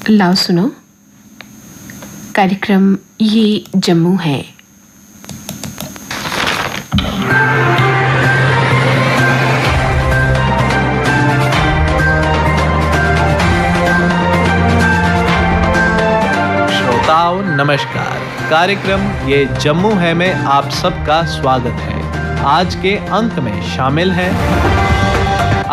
लाओ सुनो, कार्यक्रम ये जम्मू है। श्रोताओं नमस्कार, कार्यक्रम ये जम्मू है में आप सबका स्वागत है। आज के अंक में शामिल है,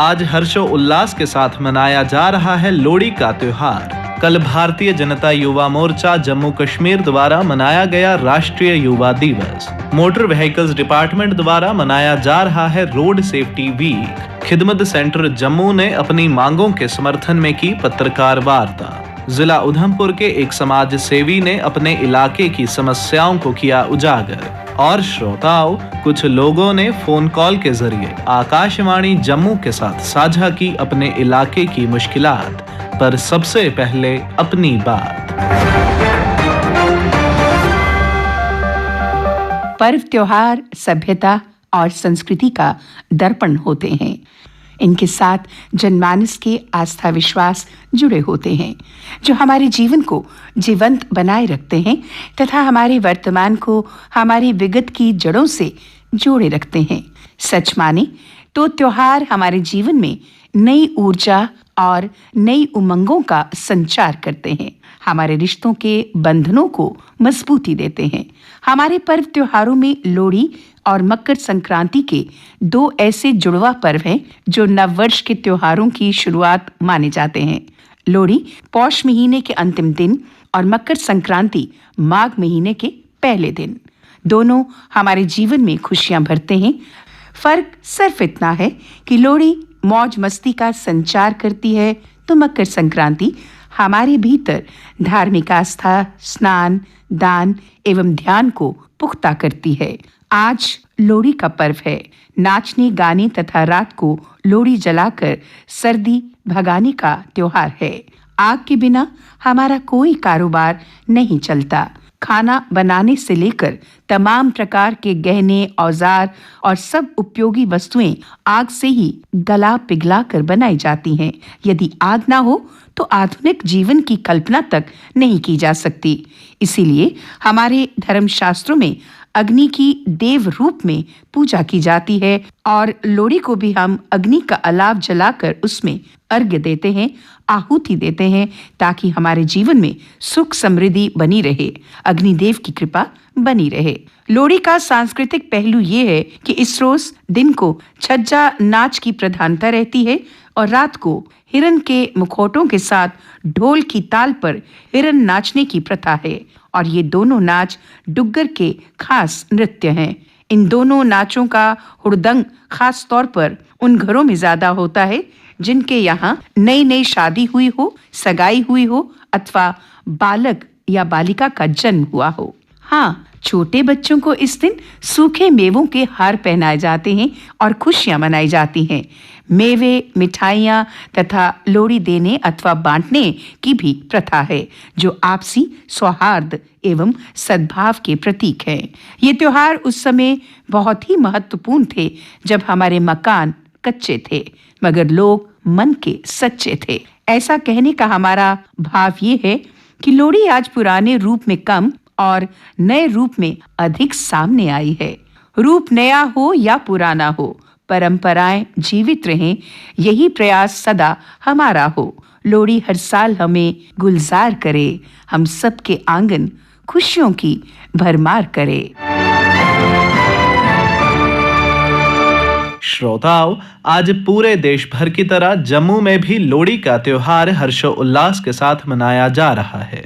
आज हर्षोल्लास के साथ मनाया जा रहा है लोहड़ी का त्योहार। कल भारतीय जनता युवा मोर्चा जम्मू कश्मीर द्वारा मनाया गया राष्ट्रीय युवा दिवस। मोटर व्हीकल्स डिपार्टमेंट द्वारा मनाया जा रहा है रोड सेफ्टी वीक। खिदमत सेंटर जम्मू ने अपनी मांगों के समर्थन में की पत्रकार वार्ता। जिला उधमपुर के एक समाज सेवी ने अपने इलाके की समस्याओं को किया उजागर। और श्रोताओं, कुछ लोगों ने फोन कॉल के जरिए आकाशवाणी जम्मू के साथ साझा की अपने इलाके की मुश्किलात। पर सबसे पहले अपनी बात। पर्व त्योहार सभ्यता और संस्कृति का दर्पण होते हैं। इनके साथ जनमानस के आस्था विश्वास जुड़े होते हैं, जो हमारे जीवन को जीवंत बनाए रखते हैं तथा हमारे वर्तमान को हमारी विगत की जड़ों से जोड़े रखते हैं। सच माने तो त्योहार हमारे जीवन में नई ऊर्जा और नई उमंगों का संचार करते हैं, हमारे रिश्तों के बंधनों को मजबूती देते हैं। हमारे पर्व त्योहारों में लोहड़ी और मकर संक्रांति के दो ऐसे जुड़वा पर्व हैं जो नववर्ष के त्योहारों की शुरुआत माने जाते हैं। लोहड़ी पौष महीने के अंतिम दिन और मकर संक्रांति माघ महीने के पहले दिन। दोनों हमारे जीवन में खुशियां भरते हैं। फर्क सिर्फ इतना है कि लोहड़ी मौज मस्ती का संचार करती है तो मकर संक्रांति हमारे भीतर धार्मिक आस्था, स्नान, दान एवं ध्यान को पुख्ता करती है। आज लोहड़ी का पर्व है। नाचने गाने तथा रात को लोहड़ी जलाकर सर्दी भगाने का त्योहार है। आग के बिना हमारा कोई कारोबार नहीं चलता। खाना बनाने से लेकर तमाम प्रकार के गहने, औजार और सब उपयोगी वस्तुएं आग से ही गला पिघला कर बनाई जाती हैं। यदि आग ना हो तो आधुनिक जीवन की कल्पना तक नहीं की जा सकती। इसीलिए हमारे धर्मशास्त्रों में अग्नि की देव रूप में पूजा की जाती है और लोहड़ी को भी हम अग्नि का अलाव जलाकर उसमें अर्घ्य देते हैं, आहुति देते हैं, ताकि हमारे जीवन में सुख समृद्धि बनी रहे, अग्निदेव की कृपा बनी रहे। लोहड़ी का सांस्कृतिक पहलू ये है कि इस रोज दिन को छज्जा नाच की प्रधानता रहती है और रात को हिरन के मुखौटों के साथ ढोल की ताल पर हिरन नाचने की प्रथा है। और ये दोनों नाच डुग्गर के खास नृत्य हैं। इन दोनों नाचों का हुड़दंग खास तौर पर उन घरों में ज्यादा होता है जिनके यहाँ नई नई शादी हुई हो, सगाई हुई हो अथवा बालक या बालिका का जन्म हुआ हो। हाँ, छोटे बच्चों को इस दिन सूखे मेवों के हार पहनाए जाते हैं और खुशियां मनाई जाती हैं। मेवे, मिठाइयाँ तथा लोहड़ी देने अथवा बांटने की भी प्रथा है, जो आपसी सौहार्द एवं सद्भाव के प्रतीक है। ये त्योहार उस समय बहुत ही महत्वपूर्ण थे जब हमारे मकान कच्चे थे मगर लोग मन के सच्चे थे। ऐसा कहने का हमारा भाव ये है कि लोहड़ी आज पुराने रूप में कम और नए रूप में अधिक सामने आई है। रूप नया हो या पुराना हो, परंपराएं जीवित रहें, यही प्रयास सदा हमारा हो। लोहड़ी हर साल हमें गुलजार करे, हम सबके आंगन खुशियों की भरमार करे। श्रोताओं, आज पूरे देश भर की तरह जम्मू में भी लोहड़ी का त्योहार हर्षोल्लास के साथ मनाया जा रहा है।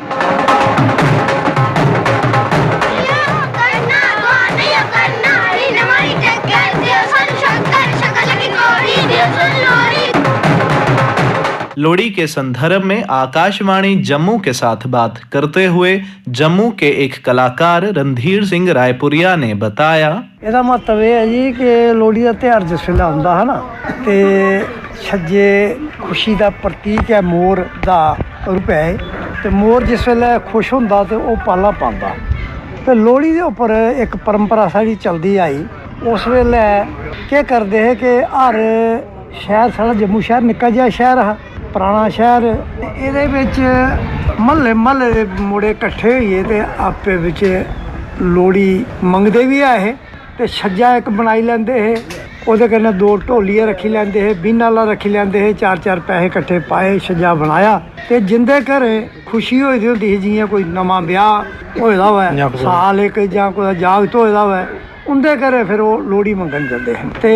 लोहड़ी के संदर्भ में आकाशवाणी जम्मू के साथ बात करते हुए जम्मू के एक कलाकार रणधीर सिंह रायपुरिया ने बताया, ਇਹਦਾ ਮਹੱਤਵ ਇਹ ਹੈ ਜੀ ਕਿ ਲੋਹੜੀ ਦਾ ਤਿਉਹਾਰ ਜਿਸ ਵੇਲੇ ਆਉਂਦਾ ਹੈ ਨਾ ਤੇ ਛੱਜੇ ਖੁਸ਼ੀ ਦਾ ਪ੍ਰਤੀਕ ਹੈ, ਮੋਰ ਦਾ ਰੂਪ ਹੈ ਤੇ ਮੋਰ ਜਿਸ ਵੇਲੇ ਖੁਸ਼ ਹੁੰਦਾ ਤੇ ਉਹ ਪਾਲਾ ਪਾਉਂਦਾ ਤੇ ਲੋਹੜੀ ਦੇ ਉੱਪਰ ਇੱਕ ਪਰੰਪਰਾ ਸਾਡੀ ਚੱਲਦੀ ਆਈ। ਉਸ ਵੇਲੇ ਕੀ ਕਰਦੇ ਹੈ ਕਿ ਹਰ ਸ਼ਹਿਰ, ਸਾਡਾ ਜੰਮੂ ਸ਼ਹਿਰ ਨਿੱਕਾ ਜਿਹਾ ਸ਼ਹਿਰ ਹੈ ਪੁਰਾਣਾ ਸ਼ਹਿਰ ਇਹਦੇ ਵਿੱਚ ਮਹੱਲੇ ਦੇ ਮੁੰਡੇ ਇਕੱਠੇ ਹੋਈਏ ਤੇ ਆਪੇ ਵਿੱਚ ਲੋਹੜੀ ਮੰਗਦੇ ਵੀ ਆ ਇਹ ਤੇ ਛੱਜਾ ਇੱਕ ਬਣਾਈ ਲੈਂਦੇ ਇਹ ਉਹਦੇ ਕन्नै 2 ਢੋਲੀਆਂ ਰੱਖੀ ਲੈਂਦੇ ਇਹ बीन वाला रखी ਲੈਂਦੇ ਇਹ 4-4 ਪੈਸੇ ਇਕੱਠੇ ਪਾਏ ਛੱਜਾ ਬਣਾਇਆ ਤੇ ਜਿੰਦੇ ਘਰੇ ਖੁਸ਼ੀ ਹੋਈ ਦੀ ਹੁੰਦੀ ਜਿਵੇਂ ਕੋਈ ਨਵਾਂ ਵਿਆਹ ਹੋਇਆ ਵਾ ਸਾਲ ਇੱਕ ਜਾਂ ਕੋਈ ਜਾਗਤ ਹੋਇਆ ਵਾ ਉਹਦੇ ਘਰੇ ਫਿਰ ਉਹ ਲੋਹੜੀ ਮੰਗਣ ਜਾਂਦੇ ਹਨ ਤੇ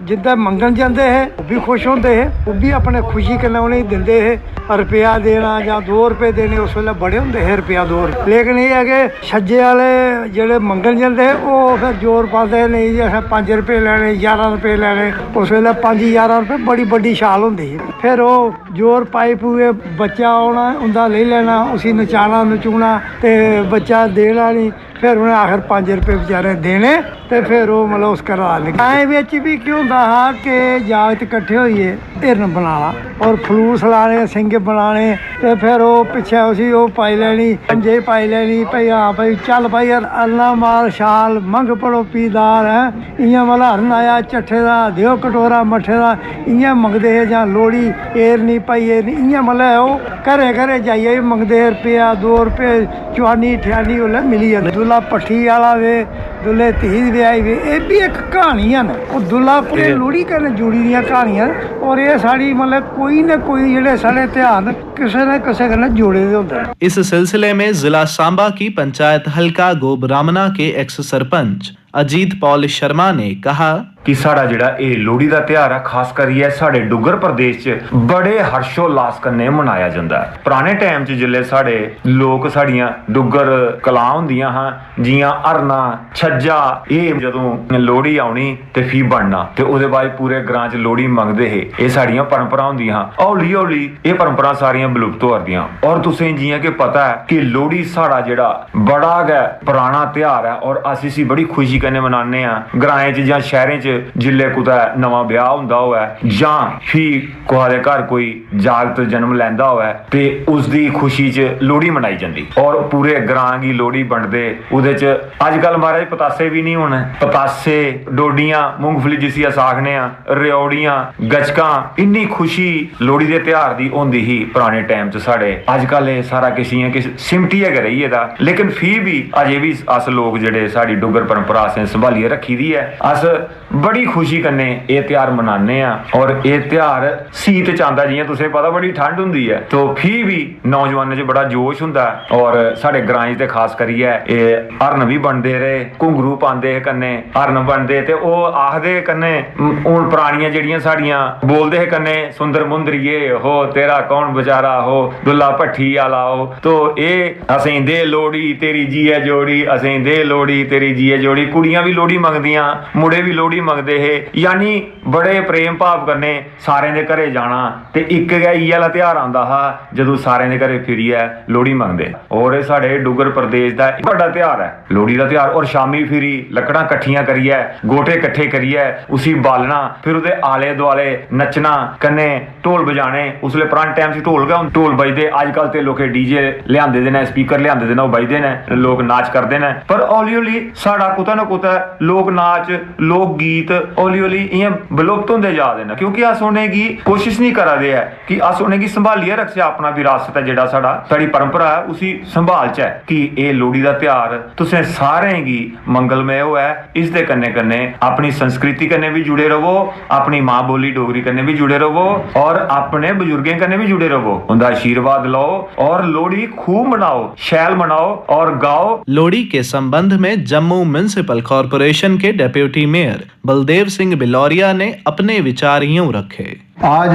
ਜਿੱਦਾਂ ਮੰਗਣ ਜਾਂਦੇ ਹੈ ਉਹ ਵੀ ਖੁਸ਼ ਹੁੰਦੇ ਹੈ ਉਹ ਵੀ ਆਪਣੇ ਖੁਸ਼ੀ ਕन्नै उन्हें ਦਿੰਦੇ ਹੈ ਰੁਪਿਆ ਦੇਣਾ ਜਾਂ 2 ਰੁਪਏ ਦੇਣੇ ਉਸ ਵੇਲੇ ਬੜੇ ਹੁੰਦੇ ਹੈ ਰੁਪਿਆ 2 ਲੇਕਿਨ ਇਹ ਹੈ ਕਿ ਛੱਜੇ ਵਾਲੇ ਜਿਹੜੇ ਮੰਗਣ ਜਾਂਦੇ ਉਹ ਫਿਰ ਜ਼ੋਰ ਪਾਉਂਦੇ ਨਹੀਂ ਜੀ ਅਸੀਂ 5 ਰੁਪਏ ਲੈਣੇ 11 ਰੁਪਏ ਲੈਣੇ ਉਸ ਵੇਲੇ 5-11 ਰੁਪਏ ਬੜੀ ਵੱਡੀ ਛਾਲ ਹੁੰਦੀ ਹੈ ਫਿਰ ਉਹ ਜ਼ੋਰ ਪਾਈ ਪੂਏ ਬੱਚਾ ਆਉਣਾ ਉਹਦਾ ਲੈ ਲੈਣਾ ਉਸੇ ਨਚਾਣਾ ਨਚੂਣਾ ਤੇ ਬੱਚਾ ਦੇਣਾ ਨਹੀਂ ਫਿਰ ਉਹਨੇ ਆਖਰ 5 ਰੁਪਏ ਵਿਚਾਰੇ ਦੇਣੇ ਤੇ ਫਿਰ ਉਹ ਮਤਲਬ ਉਸ ਘਰ ਐ ਵਿੱਚ ਵੀ ਕੀ ਹੁੰਦਾ ਹਾਂ ਕਿ ਜਾਗਤ ਇਕੱਠੇ ਹੋਈਏ ਹਿਰਨ ਬਣਾਣਾ ਔਰ ਫਲੂਸ ਲਾਣੇ ਸਿੰਘ ਬਣਾਣੇ ਤੇ ਫਿਰ ਉਹ ਪਿੱਛੇ ਉਸੀ ਉਹ ਪਾਈ ਲੈਣੀ ਪੰਜੇ ਪਾਈ ਲੈਣੀ ਭਈ ਹਾਂ ਭਈ ਚੱਲ ਭਾਈ ਅੱਲਾ ਮਾਲ ਸ਼ਾਲ ਮੰਗ ਪੜੋ ਪੀਦਾਰ ਹੈ ਇਆਂ ਵਾਲਾ ਹਰਨ ਆਇਆ ਚੱਠੇ ਦਾ ਦਿਓ ਕਟੋਰਾ ਮੱਠੇ ਦਾ ਇਆਂ ਮੰਗਦੇ ਹੈ ਜਾਂ ਲੋਹੜੀ ਏਰ ਨਹੀਂ ਪਾਈ ਏਰ ਨਹੀਂ ਇਆਂ ਮਤਲਬ ਉਹ ਘਰੇ ਜਾਈਏ ਮੰਗਦੇ ਰੁਪਇਆ 2 ਰੁਪਏ ਚਵਾਨੀ ਠਿਆਨੀ ਉਹ ਮਿਲੀ ਜਾਂਦੀ ਦੁੱਲਾ ਭੱਠੀ ਵਾਲਾ ਵੇ ਦੁੱਲੇ ਧੀ ਵਿਆਹੀ ਵੇ ਇਹ ਵੀ ਇੱਕ ਕਹਾਣੀਆਂ ਨੇ ਉਹ ਦੁੱਲਾ ਕੁੜੀ ਲੋਹੜੀ ਕਨੇ ਜੁੜੀ ਦੀਆਂ ਕਹਾਣੀਆਂ ਔਰ ਇਹ ਸਾਡੀ मतलब कोई न कोई ਜਿਹੜੇ ਸਾਡੇ ਧਿਆਨ ਕਿਸੇ ਨਾ ਕਿਸੇ ਨਾਲ ਜੁੜੇ ਹੁੰਦੇ हैं। इस सिलसिले में जिला सांबा की पंचायत हल्का गोबरामना के एक्स सरपंच अजीत पॉल शर्मा ने कहा कि साड़ा जिहड़ा ये लोहड़ी का त्यौहार है खास करिए साढ़े डुगर प्रदेश च बड़े हर्षोल्लास कन्नै मनाया जाता है। पुराने टाइम च जिसले साढ़े लोग साड़ियां डुगर कलां हुंदियां हां जियां हरना छज्जा ये जदों लोहड़ी आउणी ते फी बनना ते ओहदे बाद पूरे ग्रां च लोहड़ी मंगदे हे ये साड़ियां परंपरा हुंदियां हां। हौली हौली ये परंपरा सारियां विलुप्त हो रदियां और तुसें जियां कि पता है कि लोहड़ी साड़ा जिहड़ा बड़ा गै पुराना त्यौहार है और अस इसी बड़ी खुशी कन्नै मनाने आ। ग्राएं च जां शहरें च जिले कुतै नवां ब्याह हुंदा होवे जां फ्ही कुसै दे घर कोई जागत जन्म लैंदा होवे ते उस दी खुशी च लोहड़ी मनाई जंदी और पूरे ग्रां गी लोहड़ी बंडदे। उहदे च अजकल महाराज पतासे भी नहीं होने पतासे डोडियां मूंगफली जिसी अस आखने आ रियोड़ियां गचकां इन्नी खुशी लोहड़ी दे त्यौहार दी होंदी ही पुराने टाइम च साढ़े। अजकल एह् सारा किश इ'यां किश सिमटियै गै रेही गेदा लेकिन फ्ही भी अजे भी अस लोग जेह्ड़े साढ़ी डुग्गर परंपरा असें संभालियै रक्खी दी है। अस बड़ी खुशी कन्नै एह् त्यौहार मनाने आ और एह् त्यौहार सीत च आंदा जियां तुसें पता बड़ी ठंड हुंदी है तो फ्ही भी नौजवानें च बड़ा जोश हुंदा और साढ़े ग्राएं च ते खास करियै एह् हरन भी बनदे रेह् घुंघरू पांदे कन्नै हरन बनदे ते ओह् आखदे कन्नै हून परानियां जेह्ड़ियां साढ़ियां बोलदे हे कन्नै सुंदर मुंदरिये हो तेरा कौन बेचारा हो दुल्ला भट्ठी आला हो तो एह् असें दे लोहड़ी तेरी जीए जोड़ी असें दे लोहड़ी तेरी जीए जोड़ी। कुड़ियां भी लोहड़ी मंगदियां मुड़े भी लोहड़ी मंगदे हे यानी बड़े प्रेम भाव कन्नै सारें दे घरे जाना ते इक गै इ'यै आह्ला त्यौहार आंदा हा जदों सारें दे घरे फिरियै लोहड़ी मंगदे और एह् साढ़े डुग्गर प्रदेश दा इक बड्डा त्यौहार है लोहड़ी दा त्यौहार। और शामी फिरी लकड़ां कट्ठियां करियै गोटे कट्ठे करियै उसी बालना फिर ओह्दे आले दुआले नच्चना कन्नै ढोल बजाने उसले पराने टाइम च ढोल गै ढोल बजदे अजकल ते लोकें डीजे लिआंदे दे ने स्पीकर लिआंदे दे ने ओह् बजदे ने लोक नाच करदे ने पर हौली हौली साढ़ा कुतै ना कुतै लोक नाच लोक गीत हौली हौली इ'यां विलुप्त होंदे जा दे न क्योंकि अस उ'नेंगी कोशिश नहीं करा दे है कि अस उ'नेंगी संभालियै रखचै अपना विरासत है जेह्ड़ा साढ़ी परंपरा है उसी संभालचै कि एह् लोहड़ी दा त्यौहार तुसें सारें गी मंगलमय होऐ। इस दे कन्नै कन्नै अपनी संस्कृति कन्नै भी जुड़े रवो अपनी मां बोली डोगरी कन्नै भी जुड़े रवो और अपने बुजुर्गें कन्नै भी जुड़े रवो उंदा आशीर्वाद लो और लोहड़ी खूब मनाओ शैल मनाओ और गाओ। लोहड़ी के संबंध में जम्मू म्युनिसिपल कॉरपोरेशन के डेप्यूटी मेयर बलदेव सिंह बिलौरिया ने अपने विचार यूं रखे। आज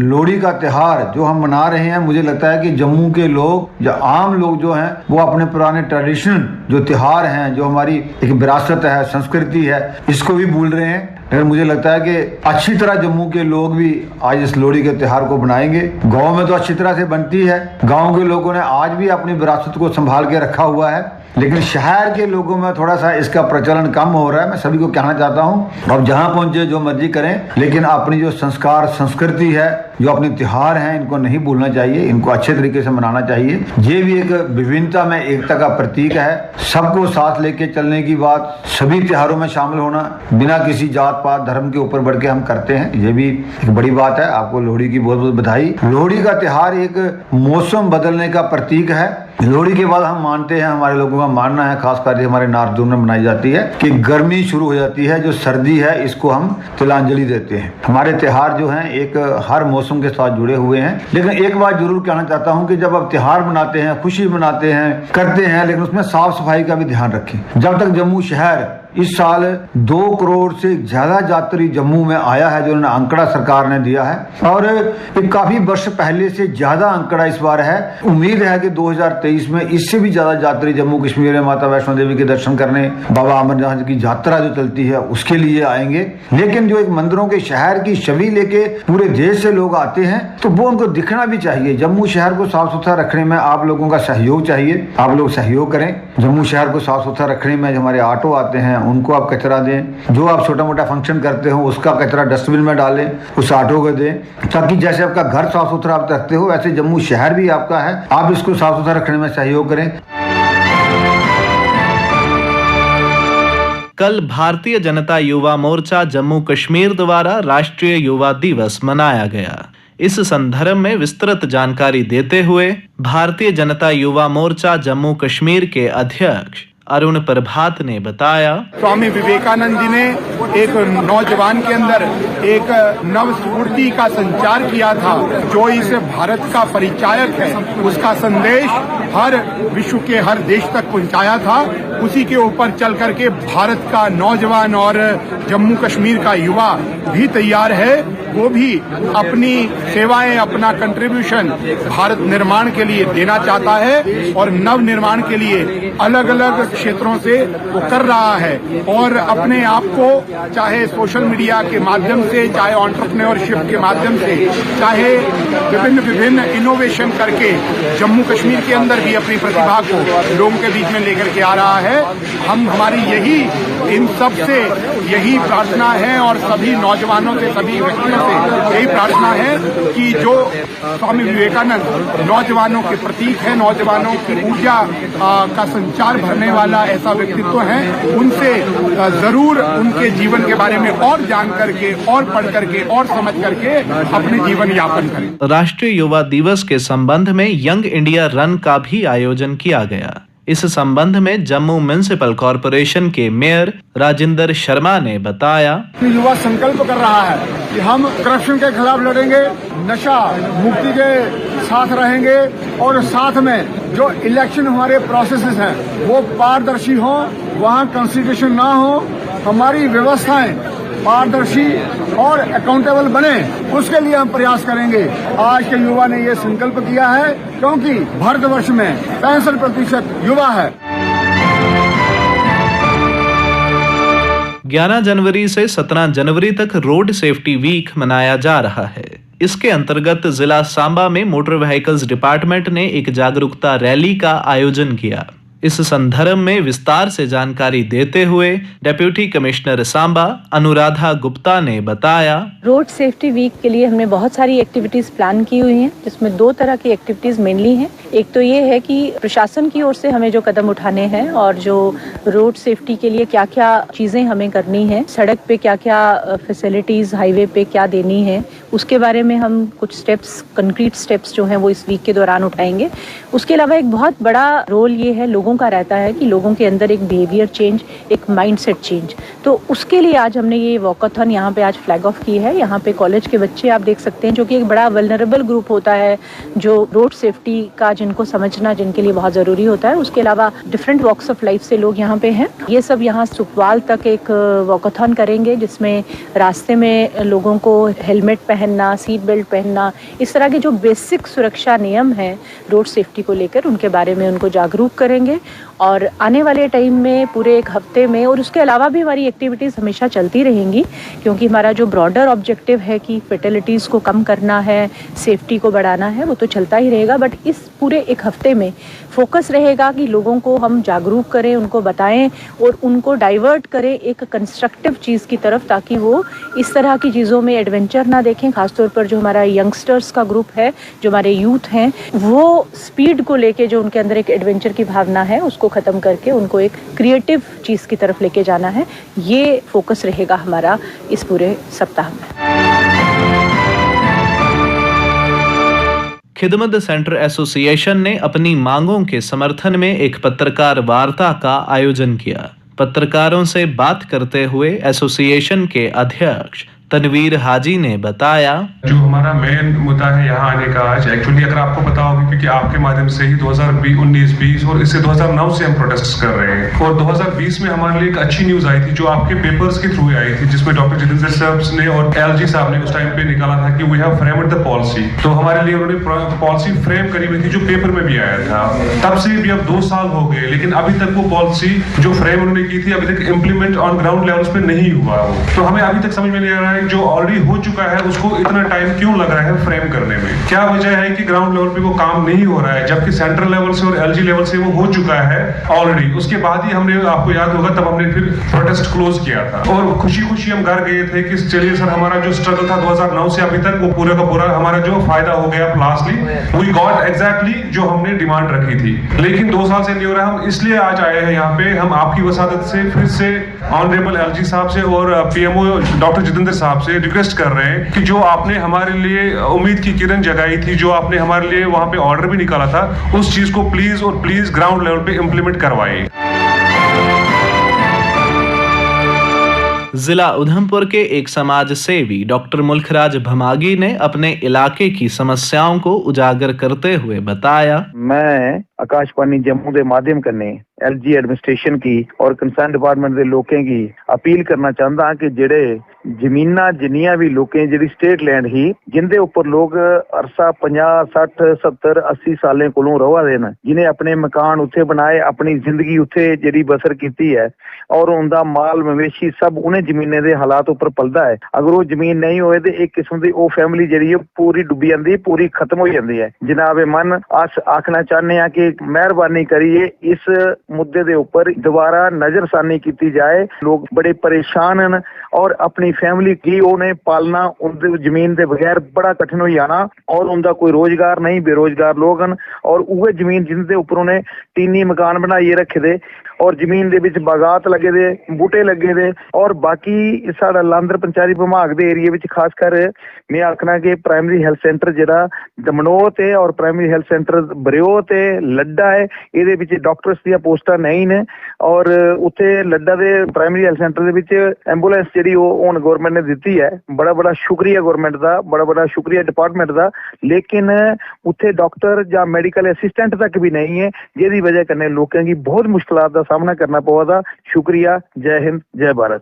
लोहड़ी का त्यौहार जो हम मना रहे हैं मुझे लगता है कि जम्मू के लोग जो आम लोग जो हैं वो अपने पुराने ट्रेडिशन जो त्यौहार हैं जो हमारी एक विरासत है संस्कृति है इसको भी भूल रहे हैं। लेकिन मुझे लगता है कि अच्छी तरह जम्मू के लोग भी आज इस लोहड़ी के त्यौहार को बनाएंगे। गांव में तो अच्छी तरह से बनती है गांव के लोगों ने आज भी अपनी विरासत को संभाल के रखा हुआ है लेकिन शहर के लोगों में थोड़ा सा इसका प्रचलन कम हो रहा है। मैं सभी को कहना चाहता हूँ अब जहाँ पहुँचे जो मर्जी करें लेकिन अपनी जो संस्कार संस्कृति है, जो अपने त्योहार हैं, इनको नहीं भूलना चाहिए, इनको अच्छे तरीके से मनाना चाहिए। ये भी एक विभिन्नता में एकता का प्रतीक है। सबको साथ लेके चलने की बात, सभी त्योहारों में शामिल होना, बिना किसी जात पात धर्म के ऊपर बढ़ के हम करते हैं, ये भी एक बड़ी बात है। आपको लोहड़ी की बहुत बहुत बधाई। लोहड़ी का त्योहार एक मौसम बदलने का प्रतीक है। लोहड़ी के बाद हम मानते हैं, हमारे लोगों का मानना है, खासकर हमारे नॉर्थ जोन में मनाई जाती है, कि गर्मी शुरू हो जाती है, जो सर्दी है इसको हम तिलांजलि देते हैं। हमारे त्योहार जो हैं एक हर मौसम के साथ जुड़े हुए हैं। लेकिन एक बात जरूर कहना चाहता हूं कि जब आप त्योहार मनाते हैं, खुशी मनाते हैं, करते हैं, लेकिन उसमें साफ सफाई का भी ध्यान रखें। जब तक जम्मू शहर इस साल 2 करोड़ से ज्यादा यात्री जम्मू में आया है, जो आंकड़ा सरकार ने दिया है, और काफी वर्ष पहले से ज्यादा आंकड़ा इस बार है। उम्मीद है कि 2023 में इससे भी ज्यादा यात्री जम्मू कश्मीर में माता वैष्णो देवी के दर्शन करने, बाबा अमरनाथ की यात्रा जो चलती है उसके लिए आएंगे। लेकिन जो एक मंदिरों के शहर की छवि लेके पूरे देश से लोग आते हैं, तो वो उनको दिखना भी चाहिए। जम्मू शहर को साफ सुथरा रखने में आप लोगों का सहयोग चाहिए, आप लोग सहयोग करें। जम्मू शहर को साफ सुथरा रखने में हमारे ऑटो आते हैं, उनको आप कचरा दें। जो आप छोटा मोटा फंक्शन करते हो उसका कचरा डस्टबिन में डालें, उस ऑटो को दें, ताकि जैसे आपका घर साफ सुथरा आप रखते हो, वैसे जम्मू शहर भी आपका है, आप इसको साफ सुथरा रखने में सहयोग करें। कल भारतीय जनता युवा मोर्चा जम्मू कश्मीर द्वारा राष्ट्रीय युवा दिवस मनाया गया। इस संदर्भ में विस्तृत जानकारी देते हुए भारतीय जनता युवा मोर्चा जम्मू कश्मीर के अध्यक्ष अरुण प्रभात ने बताया, स्वामी विवेकानंद जी ने एक नौजवान के अंदर एक नव स्फूर्ति का संचार किया था, जो इस भारत का परिचायक है, उसका संदेश हर विश्व के हर देश तक पहुंचाया था। उसी के ऊपर चल करके भारत का नौजवान और जम्मू कश्मीर का युवा भी तैयार है। वो भी अपनी सेवाएं, अपना कंट्रीब्यूशन भारत निर्माण के लिए देना चाहता है, और नव निर्माण के लिए अलग अलग क्षेत्रों से वो कर रहा है। और अपने आप को चाहे सोशल मीडिया के माध्यम से, चाहे एंटरप्रेन्योरशिप के माध्यम से, चाहे विभिन्न इनोवेशन करके जम्मू कश्मीर के अंदर भी अपनी प्रतिभा को लोगों के बीच में लेकर के आ रहा है। हमारी यही इन सब से यही प्रार्थना है, और सभी नौजवानों से, सभी व्यक्तियों से यही प्रार्थना है कि जो स्वामी विवेकानंद नौजवानों के प्रतीक है, नौजवानों की ऊर्जा का संचार भरने वाला ऐसा व्यक्तित्व है, उनसे जरूर उनके जीवन के बारे में और जान करके, और पढ़ करके, और समझ करके अपने जीवन यापन करें। राष्ट्रीय युवा दिवस के संबंध में यंग इंडिया रन का भी आयोजन किया गया। इस संबंध में जम्मू म्युनिसिपल कॉरपोरेशन के मेयर राजेंद्र शर्मा ने बताया, युवा संकल्प कर रहा है कि हम करप्शन के खिलाफ लड़ेंगे, नशा मुक्ति के साथ रहेंगे, और साथ में जो इलेक्शन हमारे प्रोसेसेस हैं वो पारदर्शी हो, वहाँ कंस्टिट्यूशन ना हो, हमारी व्यवस्थाएं पारदर्शी और अकाउंटेबल बने, उसके लिए हम प्रयास करेंगे। आज के युवा ने ये संकल्प किया है, क्योंकि भारतवर्ष में 65% युवा है। 11 जनवरी से 17 जनवरी तक रोड सेफ्टी वीक मनाया जा रहा है। इसके अंतर्गत जिला सांबा में मोटर व्हीकल्स डिपार्टमेंट ने एक जागरूकता रैली का आयोजन किया। इस संदर्भ में विस्तार से जानकारी देते हुए डिप्टी कमिश्नर सांबा अनुराधा गुप्ता ने बताया, रोड सेफ्टी वीक के लिए हमने बहुत सारी एक्टिविटीज प्लान की हुई हैं, जिसमें 2 तरह की एक्टिविटीज मेनली हैं। एक तो ये है कि प्रशासन की ओर से हमें जो कदम उठाने हैं, और जो रोड सेफ्टी के लिए क्या क्या चीजें हमें करनी है, सड़क पे क्या क्या फैसिलिटीज, हाईवे पे क्या देनी है, उसके बारे में हम कुछ स्टेप्स, कंक्रीट स्टेप्स जो हैं वो इस वीक के दौरान उठाएंगे। उसके अलावा एक बहुत बड़ा रोल ये है लोगों का रहता है कि लोगों के अंदर एक बिहेवियर चेंज, एक माइंडसेट चेंज। तो उसके लिए आज हमने ये वॉकथॉन यहाँ पे आज फ्लैग ऑफ की है। यहाँ पे कॉलेज के बच्चे आप देख सकते हैं, जो कि एक बड़ा वल्नरेबल ग्रुप होता है, जो रोड सेफ्टी का जिनको समझना, जिनके लिए बहुत ज़रूरी होता है। उसके अलावा डिफरेंट वॉक्स ऑफ लाइफ से लोग यहाँ पे हैं। ये सब यहाँ सुखवाल तक एक वॉकथॉन करेंगे, जिसमें रास्ते में लोगों को हेलमेट पहनना, सीट बेल्ट पहनना, इस तरह के जो बेसिक सुरक्षा नियम हैं रोड सेफ्टी को लेकर उनके बारे में उनको जागरूक करेंगे। और आने वाले टाइम में पूरे एक हफ्ते में, और उसके अलावा भी हमारी एक्टिविटीज़ हमेशा चलती रहेंगी, क्योंकि हमारा जो ब्रॉडर ऑब्जेक्टिव है कि फर्टिलिटीज़ को कम करना है, सेफ्टी को बढ़ाना है, वो तो चलता ही रहेगा। बट इस पूरे एक हफ्ते में फोकस रहेगा कि लोगों को हम जागरूक करें, उनको बताएं और उनको डाइवर्ट करें एक कंस्ट्रक्टिव चीज़ की तरफ, ताकि वो इस तरह की चीज़ों में एडवेंचर ना देखें। खासतौर पर जो हमारा यंगस्टर्स का ग्रुप है, जो हमारे यूथ हैं, वो स्पीड को लेके जो उनके अंदर एक एडवेंचर की भावना है उसको ख़त्म करके उनको एक क्रिएटिव चीज़ की तरफ लेके जाना है। ये फोकस रहेगा हमारा इस पूरे सप्ताह में। खिदमत सेंटर एसोसिएशन ने अपनी मांगों के समर्थन में एक पत्रकार वार्ता का आयोजन किया। पत्रकारों से बात करते हुए एसोसिएशन के अध्यक्ष तनवीर हाजी ने बताया, जो हमारा मेन मुद्दा है यहाँ आने का आज, एक्चुअली अगर आपको पता होगा, क्योंकि आपके माध्यम से ही 2019-20 और इससे 2009 से हम प्रोटेस्ट कर रहे हैं, और 2020 में हमारे लिए एक अच्छी न्यूज आई थी जो आपके पेपर्स के थ्रू आई थी, जिसमें डॉक्टर जितेंद्र साहब ने और एलजी साहब ने उस टाइम पे निकाला था कि we have framed the policy. तो हमारे लिए उन्होंने पॉलिसी फ्रेम करी हुई थी जो पेपर में भी आया था। तब से भी अब 2 साल हो गए, लेकिन अभी तक वो पॉलिसी जो फ्रेम उन्होंने की थी अभी तक इम्प्लीमेंट ऑन ग्राउंड लेवल पे नहीं हुआ हो। तो हमें अभी तक समझ में नहीं आ रहा है जो ऑलरेडी हो चुका है उसको इतना टाइम क्यों लग रहा है फ्रेम करने में। क्या वजह है कि ग्राउंड लेवल पे वो काम नहीं हो रहा है, जबकि सेंट्रल लेवल से और एलजी लेवल से वो हो चुका है ऑलरेडी। उसके बाद ही हमने, आपको याद होगा, तब हमने फिर प्रोटेस्ट क्लोज किया था और खुशी खुशी हम घर गए थे कि चलिए सर, हमारा जो स्ट्रगल था 2009 से अभी तक, वो पूरा का पूरा हमारा जो फायदा हो गया। लास्टली वी गॉट एग्जैक्टली जो हमने डिमांड रखी थी, लेकिन 2 साल से नहीं हो रहा। हम इसलिए आज आए हैं यहाँ पे, हम आपकी वसादत से फिर से ऑनरेबल एलजी साहब से और पीएमओ डॉक्टर जितेंद्र साहब से रिक्वेस्ट कर रहे हैं कि जो आपने हमारे लिए उम्मीद की किरण जगाई थी, जो आपने हमारे लिए वहां पे ऑर्डर भी निकाला था, उस चीज को प्लीज और प्लीज ग्राउंड लेवल पे इंप्लीमेंट करवाइए। जिला उधमपुर के एक समाज सेवी डॉक्टर मुल्खराज भमागी ने अपने इलाके की समस्याओं को उजागर करते हुए बताया, मैं आकाशवाणी जम्मू के माध्यम कन्ने एलजी एडमिनिस्ट्रेशन की और कंसर्न डिपार्टमेंट के लोगों की अपील करना चाहता कि जेड़े जमीना जिन्नियां भी लोकें जेड़ी स्टेट लैंड ही जिंदे ऊपर लोग अरसा 50, 60, 70, 80 सालें कोलों रवा दे न, जिन्हें अपने मकान उत्थे बनाए, अपनी जिंदगी उत्थे जेड़ी बसर कीती है और उनका माल मवेशी सब उन्हें जमीने दे हालात ऊपर पलदा है। अगर वो जमीन नहीं होए तो एक किस्म की वो फैमिली जेड़ी है पूरी डुबी जाती, पूरी खत्म हो जाती है। जनाब मन अस आखना चाहते हैं कि मेहरबानी करिए इस मुद्दे दे ऊपर दोबारा नजरसानी की जाए। लोग बड़े परेशान हैं और अपनी फैमिली की उन्हें पालना उनके जमीन के बगैर बड़ा कठिन हो जाना, और उनका कोई रोजगार नहीं, बेरोजगार लोग हैं और उहे जमीन जिनके ऊपर उन्हें टीनी मकान बनाइए रखे दे और जमीन दे विच बागात लगे दे, बूटे लगे दे। और बाकी साडा लांदर पंचायती विभाग दे एरिया विच खासकर मैं आखना कि प्राइमरी हेल्थ सेंटर जेड़ा दमनोत है और प्राइमरी हेल्थ सेंटर बरियोत है, लड्डा है, ये विच डॉक्टर्स दी पोस्टां नहीं ने और उत्थे लड्डा दे प्राइमरी हेल्थ सेंटर दे विच एंबुलेंस जेड़ी हुण गवर्नमेंट ने दित्ती है। बड़ा शुक्रिया गवर्नमेंट दा, बड़ा शुक्रिया डिपार्टमेंट दा, लेकिन उत्थे डॉक्टर या मेडिकल असिस्टेंट तक भी नहीं है, जिहदी वजह कन्नै लोकां की बहुत मुश्किलात दा सामना करना पवा दा। शुक्रिया, जय हिंद, जय भारत।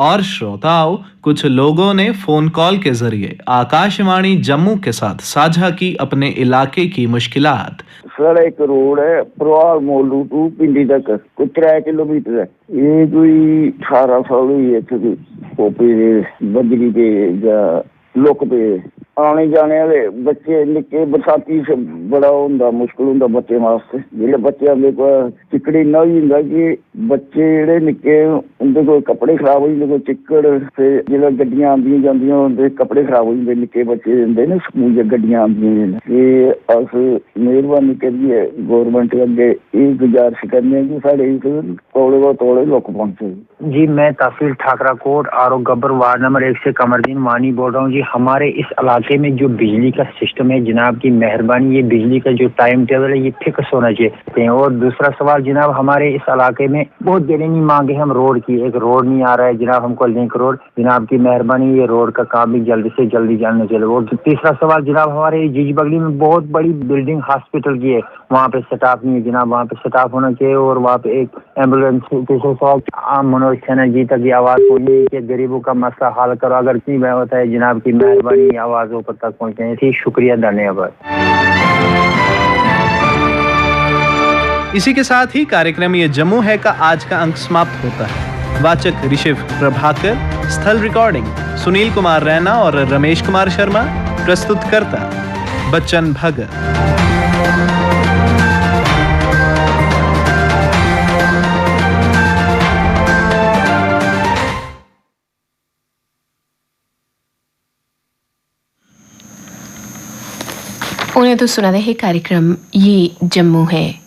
और श्रोताओं, कुछ लोगों ने फोन कॉल के जरिए आकाशवाणी जम्मू के साथ साझा की अपने इलाके की मुश्किलात। सर, एक रोड है परवाल मोलू टू पिंडी तक, कोई 3 किलोमीटर है। ये कोई 18 साल हुई है पोपी बजरी पे या लुक पे आने जाने वाले बच्चे निक्के बरसाती से बड़ा होंदा मुश्किल होंदा बच्चे वास्ते। जेल्लै बच्चे देखो चिकड़ी इन्ना होई जंदा कि बच्चे जेह्ड़े निक्के उंदे कोई कपड़े खराब हो जांदे, कोई चिक्कड़, फिर जेल्लै गड्डियां आंदियां जांदियां उंदे कपड़े खराब हो जांदे। निक्के बच्चे होंदे ने स्कूल च गड्डियां आंदियां ते अस मेहरबानी करियै गौरमेंट अग्गे एह् गुजारिश करने कि साढ़े इस तौले को तौले लोक पहुंचे। जी, मैं तहसील ठाकराकोट आर गब्बर वार्ड नंबर 1 से कमरदीन वानी बोल रहा हूँ। जी, हमारे इस इलाके में जो बिजली का सिस्टम है जनाब की मेहरबानी, ये बिजली का जो टाइम टेबल है ये फिक्स होना चाहिए। और दूसरा सवाल जनाब, हमारे इस इलाके में बहुत देर नहीं मांगे हम रोड की, एक रोड नहीं आ रहा है जनाब, हमको लिंक रोड। जनाब की मेहरबानी, ये रोड का काम भी जल्दी से जल्दी जाना चाहिए। और तीसरा सवाल जनाब, हमारे जीज बगली में बहुत बड़ी बिल्डिंग हॉस्पिटल की है, वहाँ पे स्टाफ नहीं है जनाब, वहाँ पे स्टाफ होना चाहिए और वहाँ पे एक एम्बुलेंस। तीसरा सवाल, आम मनोज सिन्हा जी तक ये आवाज पहुंची कि गरीबों का मसला हल करो, अगर नहीं होता है जनाब की मेहरबानी आवाज आवाज़ों पर तक पहुँचाई थी। शुक्रिया, धन्यवाद। इसी के साथ ही कार्यक्रम ये जम्मू है का आज का अंक समाप्त होता है। वाचक ऋषिव प्रभाकर, स्थल रिकॉर्डिंग सुनील कुमार रैना और रमेश कुमार शर्मा, प्रस्तुतकर्ता बच्चन भगत। उन्हें तो सुना है कार्यक्रम ये जम्मू है।